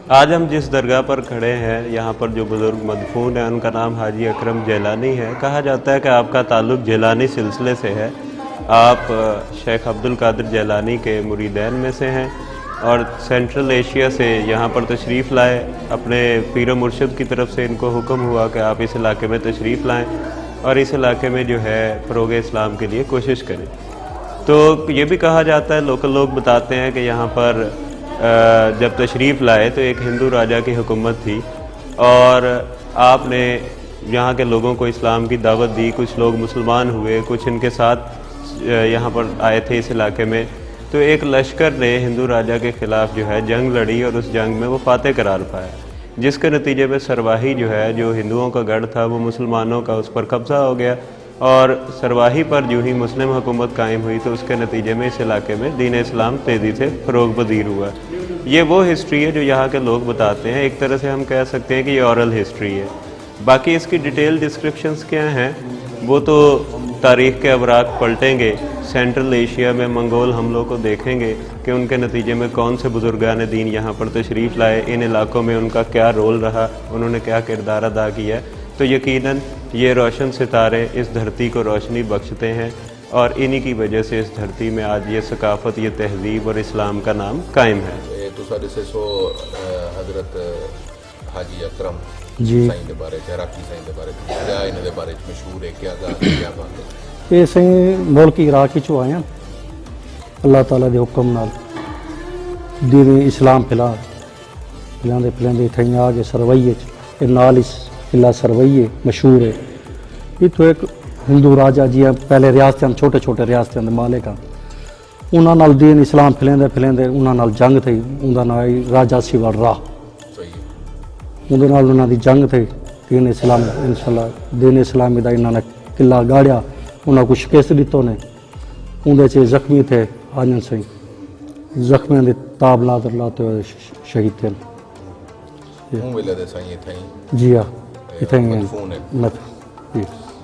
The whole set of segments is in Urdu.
آج ہم جس درگاہ پر کھڑے ہیں یہاں پر جو بزرگ مدفون ہیں ان کا نام حاجی اکرم جیلانی ہے۔ کہا جاتا ہے کہ آپ کا تعلق جیلانی سلسلے سے ہے۔ آپ شیخ عبد القادر جیلانی کے مریدین میں سے ہیں اور سینٹرل ایشیا سے یہاں پر تشریف لائے۔ اپنے پیر و مرشد کی طرف سے ان کو حکم ہوا کہ آپ اس علاقے میں تشریف لائیں اور اس علاقے میں جو ہے فروغ اسلام کے لیے کوشش کریں۔ تو یہ بھی کہا جاتا ہے، لوکل لوگ بتاتے ہیں کہ یہاں پر جب تشریف لائے تو ایک ہندو راجہ کی حکومت تھی اور آپ نے یہاں کے لوگوں کو اسلام کی دعوت دی۔ کچھ لوگ مسلمان ہوئے، کچھ ان کے ساتھ یہاں پر آئے تھے اس علاقے میں۔ تو ایک لشکر نے ہندو راجہ کے خلاف جو ہے جنگ لڑی اور اس جنگ میں وہ فاتح قرار پایا، جس کے نتیجے میں سرواہی جو ہے جو ہندوؤں کا گڑھ تھا وہ مسلمانوں کا اس پر قبضہ ہو گیا، اور سرواہی پر جو ہی مسلم حکومت قائم ہوئی تو اس کے نتیجے میں اس علاقے میں دین اسلام تیزی سے فروغ پذیر ہوا۔ یہ وہ ہسٹری ہے جو یہاں کے لوگ بتاتے ہیں۔ ایک طرح سے ہم کہہ سکتے ہیں کہ یہ اورل ہسٹری ہے۔ باقی اس کی ڈیٹیل ڈسکرپشنز کیا ہیں وہ تو تاریخ کے اوراق پلٹیں گے، سینٹرل ایشیا میں منگول حملوں کو دیکھیں گے کہ ان کے نتیجے میں کون سے بزرگان دین یہاں پر تشریف لائے، ان علاقوں میں ان کا کیا رول رہا، انہوں نے کیا کردار ادا کیا۔ تو یقیناً یہ روشن ستارے اس دھرتی کو روشنی بخشتے ہیں اور انہی کی وجہ سے اس دھرتی میں آج یہ ثقافت، یہ تہذیب اور اسلام کا نام قائم ہے۔ تو سارے سے سو حضرت حاجی اکرم جی سائیں دے بارے عراقی سائیں دے بارے کیا انہاں دے بارے مشہور ہے، کیا گل کیا بات ہے؟ یہ سائیں ملک عراق چو آئے ہیں، اللہ تعالیٰ دے حکم نال دین اسلام پھیلاندے اتھیں آ کے سرویے نال اس قلعہ سرویے مشہور ہے۔ یہ تو ایک ہندو راجہ جی پہلے ریاستیں چھوٹے چھوٹے ریاستیں دے مالک ہیں، انہاں نال دین اسلام پھیلیندے انہاں نال جنگ تھی، انہاں نال راجہ سیور راہ اندر نال انہاں دی جنگ تھی۔ دین اسلام انشاءاللہ دین اسلامی دا انہاں نے قلعہ گاڑیا، انہاں کو شکست دیتوں نے، اندر چ زخمی تھے آجن سائیں، زخمیاں دی تاب لاتے ہوئے شہید تھے۔ ہوں ویلے دے سائیں تھیں جی ہاں اتھیں گے مدفون ہے جی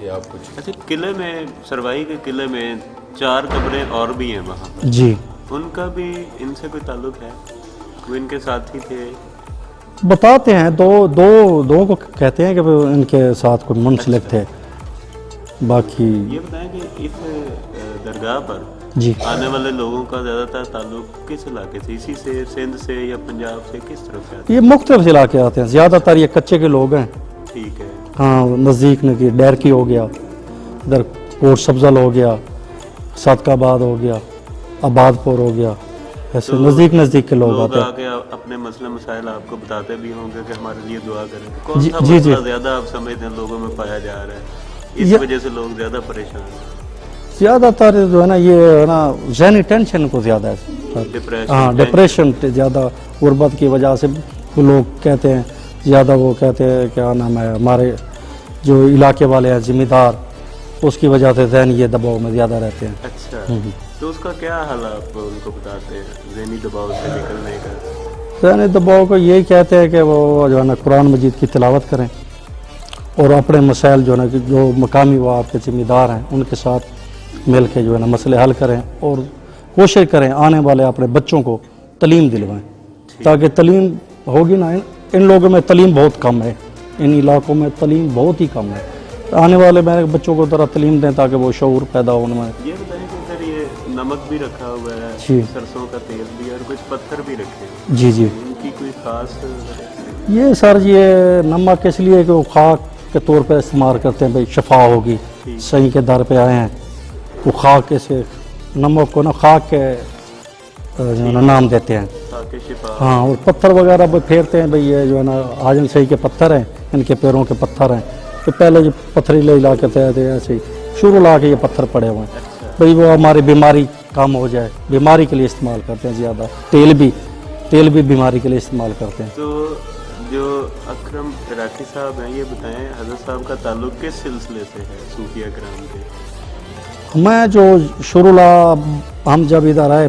یہ آپ کچھ اچھا، قلعے میں سرواہی کے قلعے میں 4 قبریں اور بھی ہیں وہاں پر، جی ان کا بھی ان سے کوئی تعلق ہے؟ وہ ان کے ساتھی تھے؟ بتاتے ہیں دو کو کہتے ہیں کہ وہ ان کے ساتھ کوئی منسلک تھے، باقی یہ بتائیں کہ اس درگاہ پر جی آنے والے لوگوں کا زیادہ تر تعلق کس علاقے سے، اسی سے سندھ سے یا پنجاب سے، کس طرف سے آتے یہ مختلف علاقے آتے ہیں، زیادہ تر یہ کچے کے لوگ ہیں۔ ہیں؟ ٹھیک ہے، ہاں نزدیک میں کہ ڈیرکی ہو گیا، ادھر کوٹ سبزل ہو گیا، صادق آباد ہو گیا، آباد پور ہو گیا، ایسے نزدیک کے لوگ آتے آ ہیں۔ کے اپنے مسئلے مسائل آپ کو بتاتے بھی ہوں گے کہ ہمارے لیے دعا کریں۔ کون جی سا جی مسئلہ زیادہ آپ سمجھتے ہیں لوگوں میں پایا جا رہا ہے، اس وجہ سے لوگ زیادہ پریشان ہیں؟ زیادہ تر جو ہے نا یہ ہے نا ذہنی ٹینشن کو زیادہ ہے، ہاں ڈپریشن زیادہ، غربت کی وجہ سے لوگ کہتے ہیں زیادہ، وہ کہتے ہیں کیا نام ہے ہمارے جو علاقے والے ہیں ذمہ دار، اس کی وجہ سے ذہنی یہ دباؤ میں زیادہ رہتے ہیں۔ اچھا، تو اس کا کیا حل آپ ان کو بتاتے ہیں ذہنی دباؤ سے نکلنے کا؟ ذہنی دباؤ کو یہی کہتے ہیں کہ وہ جو ہے نا قرآن مجید کی تلاوت کریں اور اپنے مسائل جو ہے نا جو مقامی وہ آپ کے ذمہ دار ہیں ان کے ساتھ مل کے جو ہے نا مسئلے حل کریں اور کوشش کریں آنے والے اپنے بچوں کو تعلیم دلوائیں، تاکہ تعلیم ہوگی نا، ان لوگوں میں تعلیم بہت کم ہے، ان علاقوں میں تعلیم بہت ہی کم ہے، آنے والے میرے بچوں کو ذرا تعلیم دیں تاکہ وہ شعور پیدا ہو ان میں۔ یہ بتائیں کہ سر یہ نمک بھی رکھا ہوا ہے، جی سرسوں کا تیل بھی، اور کچھ پتھر بھی رکھے ہیں، جی جی ان کی کوئی خاص؟ یہ سر یہ نمک اس لیے کہ وہ خاک کے طور پہ استعمال کرتے ہیں، بھائی شفا ہوگی، صحیح کے در پہ آئے ہیں، وہ خاک سے نمک کو نا خاک کے جو ہے نا نام دیتے ہیں، تاکہ شفا۔ ہاں، اور پتھر وغیرہ بھی پھیرتے ہیں، بھئی یہ جو ہے نا آجن صحیح کے پتھر ہیں، ان کے پیروں کے پتھر ہیں، کہ پہلے جو پتھریلے علاقے تھے ایسے ہی شروع لا کے یہ پتھر پڑے ہوئے ہیں، بھئی وہ ہماری بیماری کم ہو جائے، بیماری کے لیے استعمال کرتے ہیں زیادہ، تیل بھی بیماری کے لیے استعمال کرتے ہیں۔ تو جو اکرم عراقی صاحب ہیں، یہ بتائیں حضرت صاحب کا تعلق کس سلسلے سے ہے صوفیہ کرام کے؟ میں جو شروع ہم جب ادھر آئے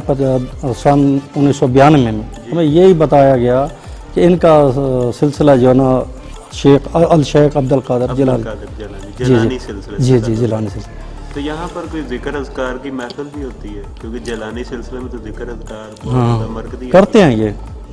سن 1992 میں ہمیں یہی بتایا گیا کہ ان کا سلسلہ جو ہے نا شیخ عبد القادر جیلانی سلسلے جی جی جیلانی سلسلہ۔ تو یہاں پر کوئی ذکر اذکار کی محفل بھی ہوتی ہے؟ کیونکہ جیلانی سلسلے میں تو ذکر اذکار ہاں مرکزی کرتے ہیں،